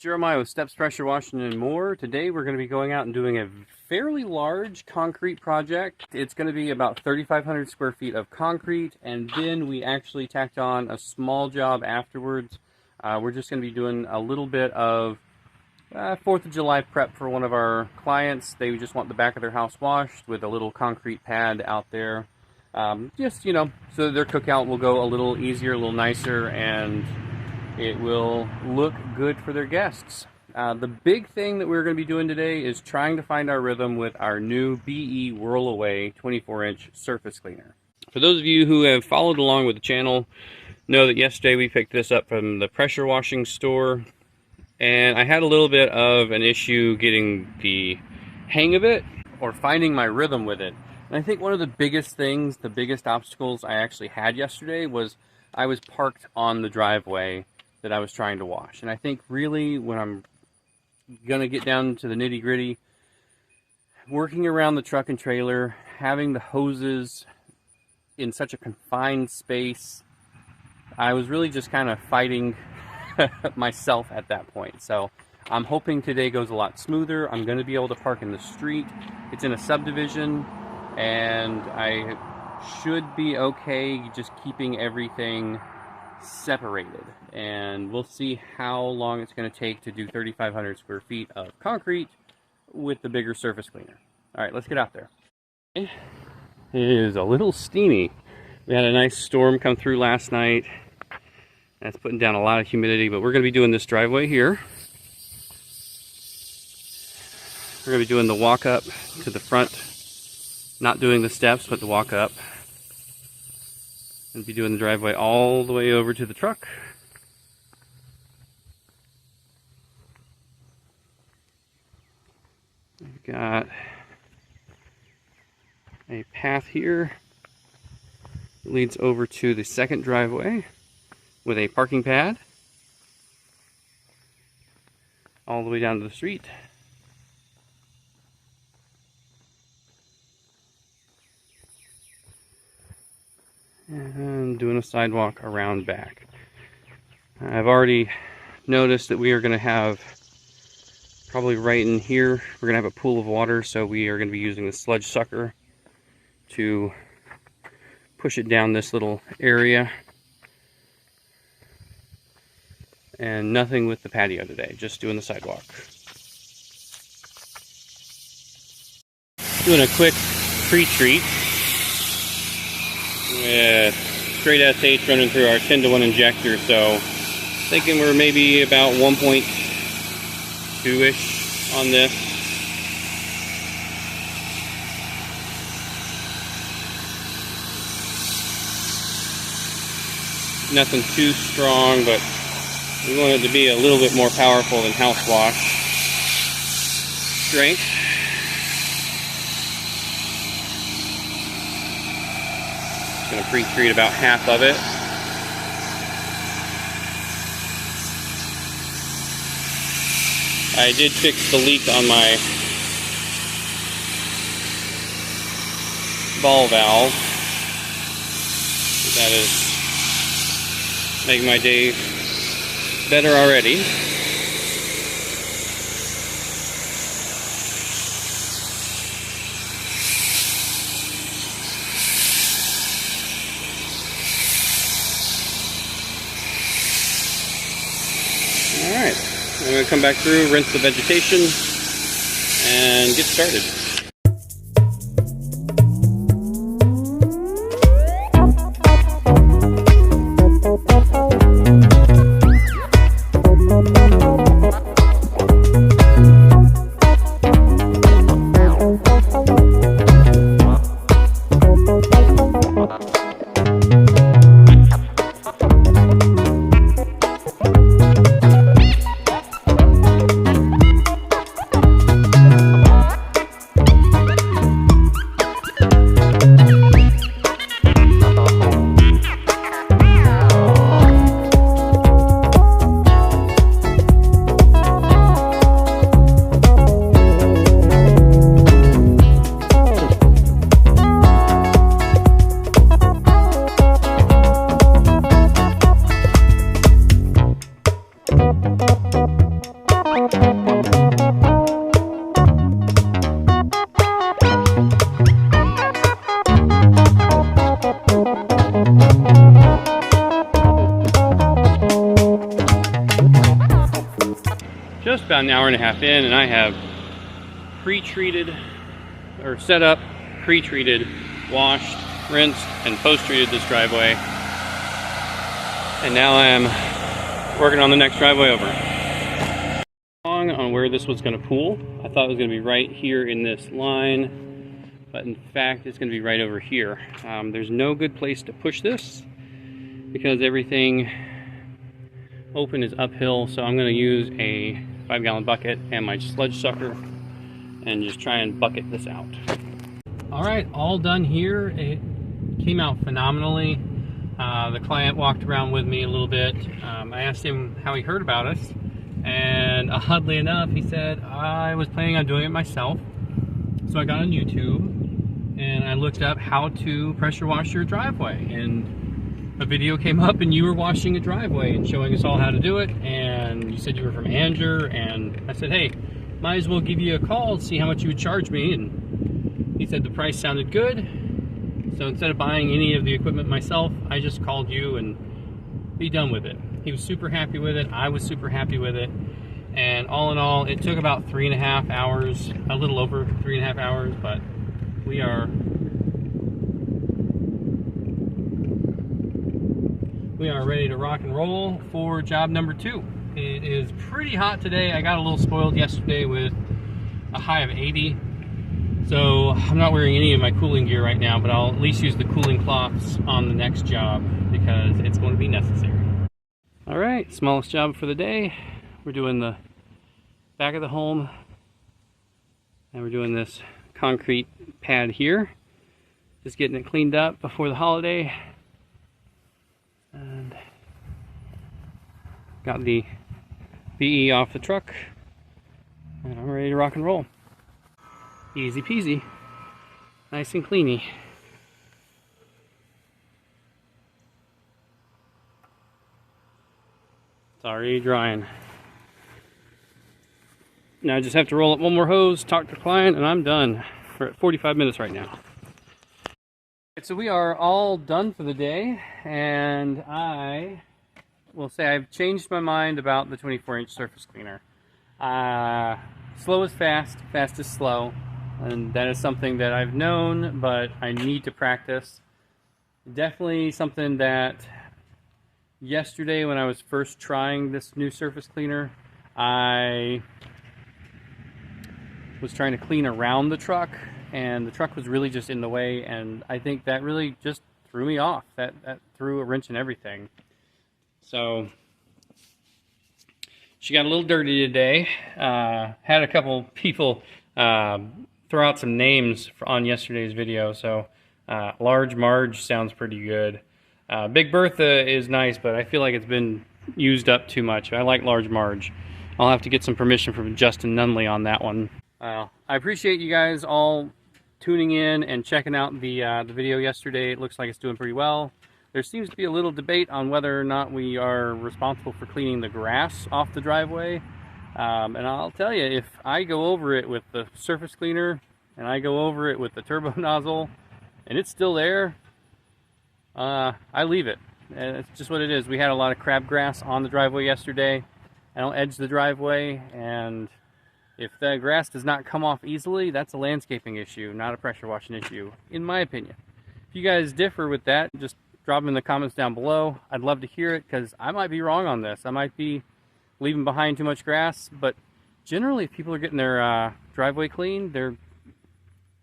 Jeremiah with Steps Pressure Washing and more. Today we're going to be going out and doing a fairly large concrete project. It's going to be about 3,500 square feet of concrete, and then we actually tacked on a small job afterwards. We're just going to be doing a little bit of 4th of July prep for one of our clients. They just want the back of their house washed with a little concrete pad out there. Just, you know, so their cookout will go a little easier, a little nicer, and it will look good for their guests. The big thing that we're going to be doing today is trying to find our rhythm with our new BE Whirl-A-Way 24-inch surface cleaner. For those of you who have followed along with the channel, know that yesterday we picked this up from the pressure washing store, and I had a little bit of an issue getting the hang of it or finding my rhythm with it. And I think one of the biggest things, the biggest obstacles I actually had yesterday was I was parked on the driveway that I was trying to wash. And I think really when I'm gonna get down to the nitty-gritty, working around the truck and trailer, having the hoses in such a confined space, I was really just kind of fighting myself at that point. So I'm hoping today goes a lot smoother. I'm gonna be able to park in the street. It's in a subdivision, and I should be okay just keeping everything separated, and we'll see how long it's going to take to do 3,500 square feet of concrete with the bigger surface cleaner. All right, let's get out there. It is a little steamy. We had a nice storm come through last night. That's putting down a lot of humidity, but we're going to be doing this driveway here. We're going to be doing the walk up to the front, not doing the steps, but the walk up. And be doing the driveway all the way over to the truck. We've got a path here that leads over to the second driveway with a parking pad all the way down to the street. And doing a sidewalk around back. I've already noticed that we are going to have, probably right in here, we're going to have a pool of water, so we are going to be using the sludge sucker to push it down this little area. And nothing with the patio today, just doing the sidewalk. Doing a quick pre-treat with straight SH running through our 10-to-1 injector, so thinking we're maybe about 1.2-ish on this. Nothing too strong, but we want it to be a little bit more powerful than house wash strength. Going to pre-treat about half of it. I did fix the leak on my ball valve. That is making my day better already. Alright, I'm going to come back through, rinse the vegetation, and get started. just about an hour and a half in, and I have pre-treated, or set up, pre-treated, washed, rinsed, and post-treated this driveway. And now I'm working on the next driveway over. On where this was going to pool. I thought it was going to be right here in this line, but in fact it's going to be right over here. There's no good place to push this because everything open is uphill, so I'm going to use a 5-gallon bucket and my sludge sucker and just try and bucket this out. Alright, all done here. It came out phenomenally. The client walked around with me a little bit. I asked him how he heard about us, and oddly enough he said I was planning on doing it myself. So I got on YouTube and I looked up how to pressure wash your driveway, and a video came up and you were washing a driveway and showing us all how to do it, and you said you were from Unger, and I said, hey, might as well give you a call and see how much you would charge me. And he said the price sounded good, so instead of buying any of the equipment myself, I just called you and be done with it. He was super happy with it, I was super happy with it, and all in all it took about 3.5 hours, a little over 3.5 hours, but we are ready to rock and roll for job number 2. It is pretty hot today. I got a little spoiled yesterday with a high of 80. So I'm not wearing any of my cooling gear right now, but I'll at least use the cooling cloths on the next job because it's going to be necessary. Alright, smallest job for the day. We're doing the back of the home, and we're doing this concrete pad here. Just getting it cleaned up before the holiday. And got the BE off the truck, and I'm ready to rock and roll. Easy peasy, nice and cleany. It's already drying. Now I just have to roll up one more hose, talk to the client, and I'm done. We're at 45 minutes right now. So we are all done for the day, and I will say I've changed my mind about the 24-inch surface cleaner. Slow is fast, fast is slow, and that is something that I've known, but I need to practice. Definitely something that yesterday when I was first trying this new surface cleaner, I was trying to clean around the truck, and the truck was really just in the way, and I think that really just threw me off. That threw a wrench in everything. So she got a little dirty today. Had a couple people throw out some names on yesterday's video. So Large Marge sounds pretty good. Big Bertha is nice, but I feel like it's been used up too much. I like Large Marge. I'll have to get some permission from Justin Nunley on that one. I appreciate you guys all tuning in and checking out the video yesterday. It looks like it's doing pretty well. There seems to be a little debate on whether or not we are responsible for cleaning the grass off the driveway. And I'll tell you, if I go over it with the surface cleaner and I go over it with the turbo nozzle and it's still there, I leave it. And it's just what it is. We had a lot of crabgrass on the driveway yesterday. I don't edge the driveway, and if the grass does not come off easily, that's a landscaping issue, not a pressure washing issue, in my opinion. If you guys differ with that, just drop them in the comments down below. I'd love to hear it, because I might be wrong on this. I might be leaving behind too much grass, but generally if people are getting their driveway cleaned, their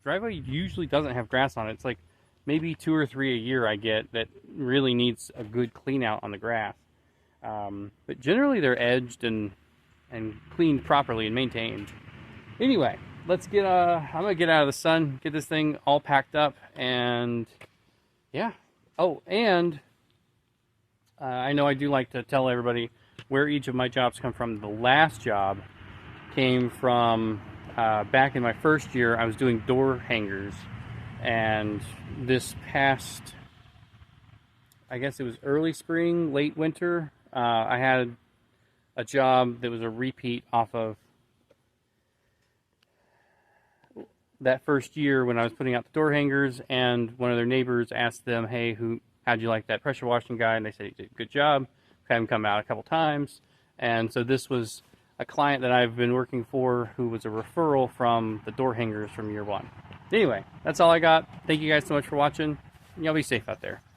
driveway usually doesn't have grass on it. It's like maybe 2 or 3 a year I get that really needs a good clean out on the grass. But generally they're edged and cleaned properly and maintained. Anyway, let's get I'm gonna get out of the sun, get this thing all packed up, and yeah. Oh, and I know I do like to tell everybody where each of my jobs come from. The last job came from back in my first year. I was doing door hangers, and this past, I guess it was early spring, late winter, I had a job that was a repeat off of that first year when I was putting out the door hangers, and one of their neighbors asked them, hey, how'd you like that pressure washing guy? And they said he did a good job. Had him come out a couple times. And so this was a client that I've been working for who was a referral from the door hangers from year one. Anyway, that's all I got. Thank you guys so much for watching. Y'all be safe out there.